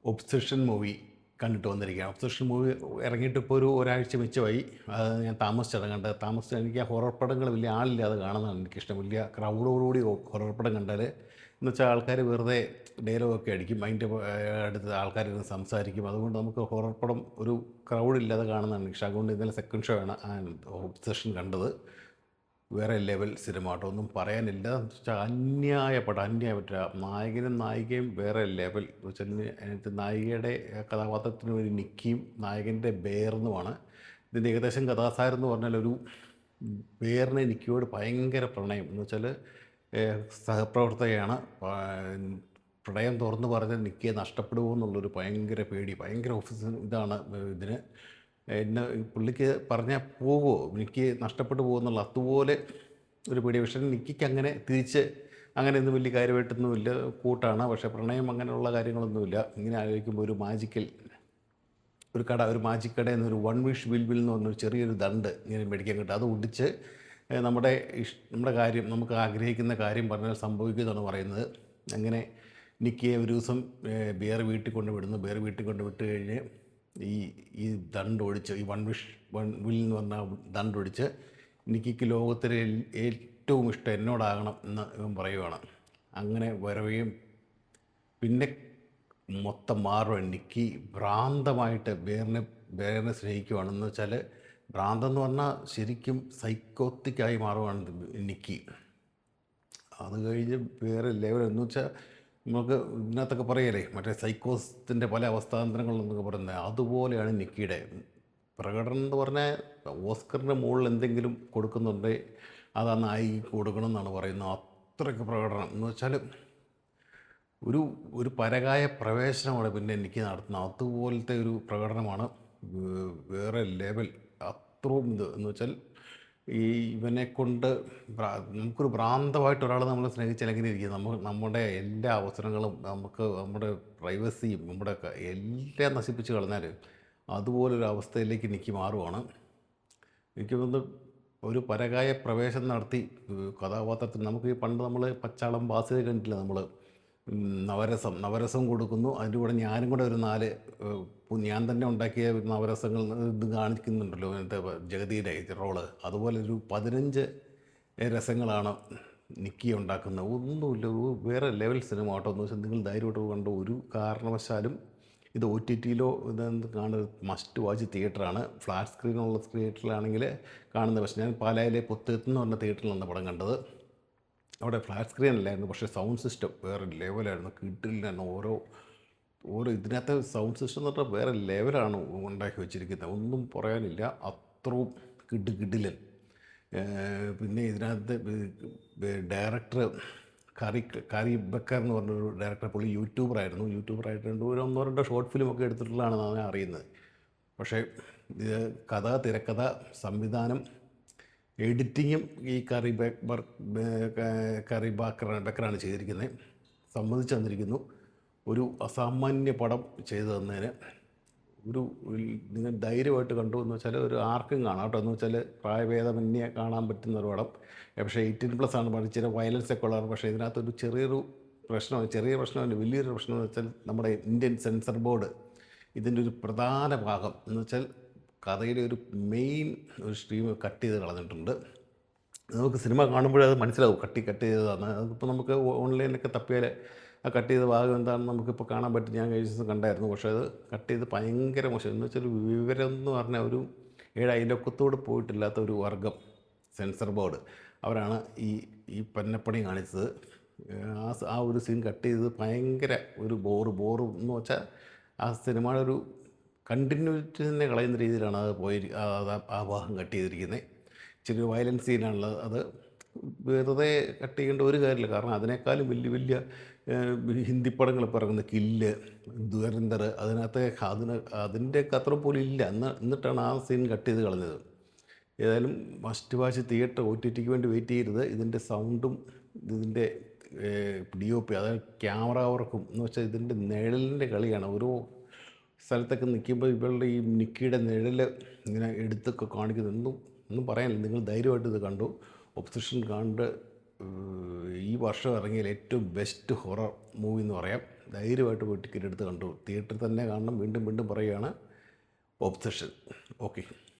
Obsession movie കണ്ടിട്ട് വന്നിരിക്കുകയാണ്. Obsession movie ഇറങ്ങിയിട്ട് ഇപ്പോൾ ഒരാഴ്ച മിച്ചമായി. അത് ഞാൻ താമസിച്ചാണ് കണ്ടത്. എനിക്ക് ആ ഹൊറർ പടങ്ങൾ വലിയ ആളില്ലാതെ കാണുന്നതാണ് എനിക്കിഷ്ടം. വലിയ ക്രൗഡോടുകൂടി ഹൊറർ പടം കണ്ടാൽ എന്ന് വെച്ചാൽ ആൾക്കാർ വെറുതെ ഡയലോഗൊക്കെ അടിക്കും, അതിൻ്റെ അടുത്ത് ആൾക്കാരിരുന്ന് സംസാരിക്കും. അതുകൊണ്ട് നമുക്ക് ഹൊറർ പടം ഒരു ക്രൗഡില്ലാതെ കാണുന്നതാണ് ഇഷ്ടം. അതുകൊണ്ട് ഇന്നലെ സെക്കൻഡ് ഷോ ആണ് ഒബ്സഷൻ കണ്ടത്. വേറെ ലെവൽ സിനിമ കേട്ടോ, ഒന്നും പറയാനില്ല. എന്ന് വെച്ചാൽ അന്യായ പടം, അന്യായ പറ്റില്ല. നായകനും നായികയും വേറെ ലെവൽ എന്ന് വെച്ചാൽ അതിനകത്ത് നായികയുടെ കഥാപാത്രത്തിന് ഒരു നിക്കിയും നായകൻ്റെ ബേർന്നുമാണ്. ഇതിൻ്റെ ഏകദേശം കഥാസാരം എന്ന് പറഞ്ഞാൽ ഒരു ബേറിന് നിക്കിയോട് ഭയങ്കര പ്രണയം എന്ന് വെച്ചാൽ സഹപ്രവർത്തകയാണ്. പ്രണയം തുറന്ന് പറഞ്ഞാൽ നിക്കിയെ നഷ്ടപ്പെടുമോ എന്നുള്ളൊരു ഭയങ്കര പേടി, ഭയങ്കര ഓഫീസ് ഇതാണ് ഇതിന്. എന്നെ പുള്ളിക്ക് പറഞ്ഞാൽ പോകുമോ, എനിക്ക് നഷ്ടപ്പെട്ടു പോകുന്നുള്ള അതുപോലെ ഒരു പേടി. പക്ഷേ നിക്കിക്ക് അങ്ങനെ തിരിച്ച് അങ്ങനെയൊന്നും വലിയ കാര്യമായിട്ടൊന്നുമില്ല, കൂട്ടാണ്. പക്ഷേ പ്രണയം അങ്ങനെയുള്ള കാര്യങ്ങളൊന്നുമില്ല. ഇങ്ങനെ ആലോചിക്കുമ്പോൾ ഒരു മാജിക്കൽ ഒരു മാജിക് കടയിൽ നിന്ന് ഒരു വൺ വിഷ് വിൽ എന്ന് പറഞ്ഞൊരു ചെറിയൊരു ദണ്ട് ഇങ്ങനെ മേടിക്കാൻ കിട്ടും. അത് ഒടിച്ച് നമ്മുടെ കാര്യം, നമുക്ക് ആഗ്രഹിക്കുന്ന കാര്യം പറഞ്ഞാൽ സംഭവിക്കുമെന്നാണ് പറയുന്നത്. അങ്ങനെ നിക്കിയെ ഒരു ദിവസം ബിയർ വീട്ടിൽ കൊണ്ട് വിടുന്നു. ബിയർ വീട്ടിൽ കൊണ്ട് വിട്ട് കഴിഞ്ഞ് ഈ ദണ്ടൊടിച്ച്, ഈ വൺ വിൽ എന്ന് പറഞ്ഞാൽ ദണ്ടൊടിച്ച് നിക്കിക്ക് ലോകത്തിലെ ഏറ്റവും ഇഷ്ടം എന്നോടാകണം എന്ന് ഇവൻ പറയുവാണ്. അങ്ങനെ വരവുകയും പിന്നെ മൊത്തം മാറുവാണ്. നിക്കി ഭ്രാന്തമായിട്ട് ബേറിനെ സ്നേഹിക്കുവാണെന്ന് വെച്ചാൽ, ഭ്രാന്തെന്ന് പറഞ്ഞാൽ ശരിക്കും സൈക്കോത്തിക്കായി മാറുവാണ് നിക്കി. അത് കഴിഞ്ഞ് വേറെ ലെവൽ എന്ന് വെച്ചാൽ നമുക്ക് ഇതിനകത്തൊക്കെ പറയല്ലേ, മറ്റേ സൈക്കോസിൻ്റെ പല അവസ്ഥാന്തരങ്ങളെന്നൊക്കെ പറയുന്നത്, അതുപോലെയാണ് നിക്കിയുടെ പ്രകടനം എന്ന് പറഞ്ഞാൽ. ഓസ്കറിൻ്റെ മുകളിൽ എന്തെങ്കിലും കൊടുക്കുന്നുണ്ട് അത് നായികയ്ക്ക് കൊടുക്കണം എന്നാണ് പറയുന്നത്. അത്രയ്ക്ക് പ്രകടനം എന്ന് വെച്ചാൽ ഒരു പരകായ പ്രവേശനമാണ് പിന്നെ എനിക്ക് നടത്തുന്നത്. അതുപോലത്തെ ഒരു പ്രകടനമാണ്. വേറെ ലെവൽ. അത്രയും ഇത് എന്ന് വെച്ചാൽ ഇവനെ കൊണ്ട് നമുക്കൊരു ഭ്രാന്തമായിട്ട് ഒരാൾ നമ്മൾ സ്നേഹിച്ചാൽ എങ്ങനെ ഇരിക്കും. നമ്മുടെ എല്ലാ അവസരങ്ങളും, നമ്മുടെ പ്രൈവസിയും എല്ലാം നശിപ്പിച്ച് കളഞ്ഞാൽ അതുപോലൊരു അവസ്ഥയിലേക്ക് എനിക്ക് മാറുവാണ്. എനിക്ക് തോന്നുന്നു ഒരു പരകായ പ്രവേശനം നടത്തി കഥാപാത്രത്തിൽ നമുക്ക് പണ്ട് നമ്മൾ പച്ചാളം ബാസിൽ കണ്ടിട്ടില്ല, നമ്മൾ നവരസം കൊടുക്കുന്നു. അതിൻ്റെ കൂടെ ഞാനും കൂടെ ഒരു 4 ഞാൻ തന്നെ ഉണ്ടാക്കിയ നവരസങ്ങൾ ഇത് കാണിക്കുന്നുണ്ടല്ലോ ഇങ്ങനത്തെ ജഗതിയുടെ റോള്. അതുപോലെ ഒരു 15 രസങ്ങളാണ് നിക്കി ഉണ്ടാക്കുന്നത്. ഒന്നുമില്ല, വേറെ ലെവൽ സിനിമ കേട്ടോ. എന്ന് വെച്ചാൽ നിങ്ങൾ ധൈര്യമായിട്ട് കണ്ട ഒരു കാരണവശാലും ഇത് OTTയിലോ ഇതെന്ത് കാണുന്നത് മസ്റ്റ് വാച്ച് തിയേറ്ററാണ്. ഫ്ലാറ്റ് സ്ക്രീനുള്ള തിയേറ്ററിലാണെങ്കിൽ കാണുന്നത്. പക്ഷേ ഞാൻ പാലായിലെ പൊത്തേത്ത് എന്ന് പറഞ്ഞ തിയേറ്ററിലാണ് പടം കണ്ടത്. അവിടെ ഫ്ലാറ്റ് സ്ക്രീൻ അല്ലായിരുന്നു, പക്ഷേ സൗണ്ട് സിസ്റ്റം വേറെ ലെവലായിരുന്നു. കിട്ടില്ലായിരുന്നു. ഓരോ ഇതിനകത്തെ സൗണ്ട് സിസ്റ്റം എന്ന് പറഞ്ഞാൽ വേറെ ലെവലാണ് ഉണ്ടാക്കി വെച്ചിരിക്കുന്നത്. ഒന്നും പറയാനില്ല, അത്രയും കിടിലൻ. പിന്നെ ഇതിനകത്ത് ഡയറക്ടർ കറി ബക്കർ എന്ന് പറഞ്ഞൊരു ഡയറക്ടർ, പുള്ളി യൂട്യൂബറായിട്ട് 1-2 ഷോർട്ട് ഫിലിമൊക്കെ എടുത്തിട്ടുള്ളതാണെന്ന് ഞാൻ അറിയുന്നത്. പക്ഷേ ഇത് കഥ, തിരക്കഥ, സംവിധാനം, എഡിറ്റിങ്ങും ഈ ബക്കറാണ് ചെയ്തിരിക്കുന്നത്. സമ്മതിച്ചു തന്നിരിക്കുന്നു. ഒരു അസാമാന്യ പടം ചെയ്തു തന്നതിന് നിങ്ങൾ ധൈര്യമായിട്ട് കണ്ടു എന്ന് വെച്ചാൽ ആർക്കും കാണാം കേട്ടോ. എന്ന് വെച്ചാൽ പ്രായഭേദമന്യേ കാണാൻ പറ്റുന്ന ഒരു പടം. പക്ഷേ 18+ ആണ്. പഠിച്ചിട്ട് വയലൻസ് ഒക്കെ ഉള്ളതാണ്. പക്ഷേ ഇതിനകത്തൊരു ചെറിയ പ്രശ്നമല്ല, വലിയൊരു പ്രശ്നം എന്ന് വെച്ചാൽ നമ്മുടെ ഇന്ത്യൻ സെൻസർ ബോർഡ് ഇതിൻ്റെ ഒരു പ്രധാന ഭാഗം എന്ന് വെച്ചാൽ കഥയിലെ ഒരു മെയിൻ ഒരു സ്ട്രീം കട്ട് ചെയ്ത് കളഞ്ഞിട്ടുണ്ട്. നമുക്ക് സിനിമ കാണുമ്പോഴത് മനസ്സിലാവും കട്ട് ചെയ്തതാണ്. അതിപ്പോൾ നമുക്ക് ഓൺലൈനിലൊക്കെ തപ്പിയാൽ ആ കട്ട് ചെയ്ത ഭാഗം എന്താണെന്ന് നമുക്കിപ്പോൾ കാണാൻ പറ്റും. ഞാൻ കഴിഞ്ഞ ദിവസം കണ്ടായിരുന്നു. പക്ഷേ അത് കട്ട് ചെയ്ത് ഭയങ്കര മോശം. എന്ന് വെച്ചാൽ വിവരം എന്ന് പറഞ്ഞാൽ ഒരു അയലൊക്കത്തോട് പോയിട്ടില്ലാത്ത ഒരു വർഗം സെൻസർ ബോർഡ് അവരാണ് ഈ പന്നപ്പണി കാണിച്ചത്. ആ ഒരു സീൻ കട്ട് ചെയ്തത് ഭയങ്കര ഒരു ബോറ് എന്ന് വെച്ചാൽ ആ സിനിമയുടെ ഒരു കണ്ടിന്യൂറ്റി തന്നെ കളയുന്ന രീതിയിലാണ് അത് ആ ഭാഗം കട്ട് ചെയ്തിരിക്കുന്നത്. ഇച്ചിരി വയലൻസ് സീനാണുള്ളത്. അത് വെറുതെ കട്ട് ചെയ്യേണ്ട ഒരു കാര്യമില്ല. കാരണം അതിനേക്കാളും വലിയ ഹിന്ദി പടങ്ങൾ ഇപ്പോൾ ഇറങ്ങുന്ന കില്ല്, ദുരന്തർ, അതിൻ്റെയൊക്കെ അത്ര പോലും ഇല്ല. എന്നിട്ടാണ് ആ സീൻ കട്ട് ചെയ്ത് കളഞ്ഞത്. ഏതായാലും മസ്റ്റ് വാച്ച് തിയേറ്റർ OTTക്ക് വേണ്ടി വെയിറ്റ് ചെയ്യരുത്. ഇതിൻ്റെ സൗണ്ടും ഇതിൻ്റെ DOP, അതായത് ക്യാമറ വർക്കും എന്ന് വെച്ചാൽ ഇതിൻ്റെ നിഴലിൻ്റെ കളിയാണ്. ഓരോ സ്ഥലത്തൊക്കെ നിൽക്കുമ്പോൾ ഇവളുടെ ഈ നിക്കിയുടെ നിഴൽ ഇങ്ങനെ എടുത്തൊക്കെ കാണിക്കുന്നത് ഒന്നും പറയാനില്ല. നിങ്ങൾ ധൈര്യമായിട്ട് ഇത് കണ്ടു. ഒബ്സഷൻ കണ്ട് ഈ വർഷം ഇറങ്ങിയ ഏറ്റവും ബെസ്റ്റ് ഹൊറർ മൂവി എന്ന് പറയാം. ധൈര്യമായിട്ട് പോയി ടിക്കറ്റ് എടുത്ത് കണ്ടു. തിയേറ്ററിൽ തന്നെ കാണണം. വീണ്ടും വീണ്ടും പറയുകയാണ്. ഒബ്സഷൻ. ഓക്കെ.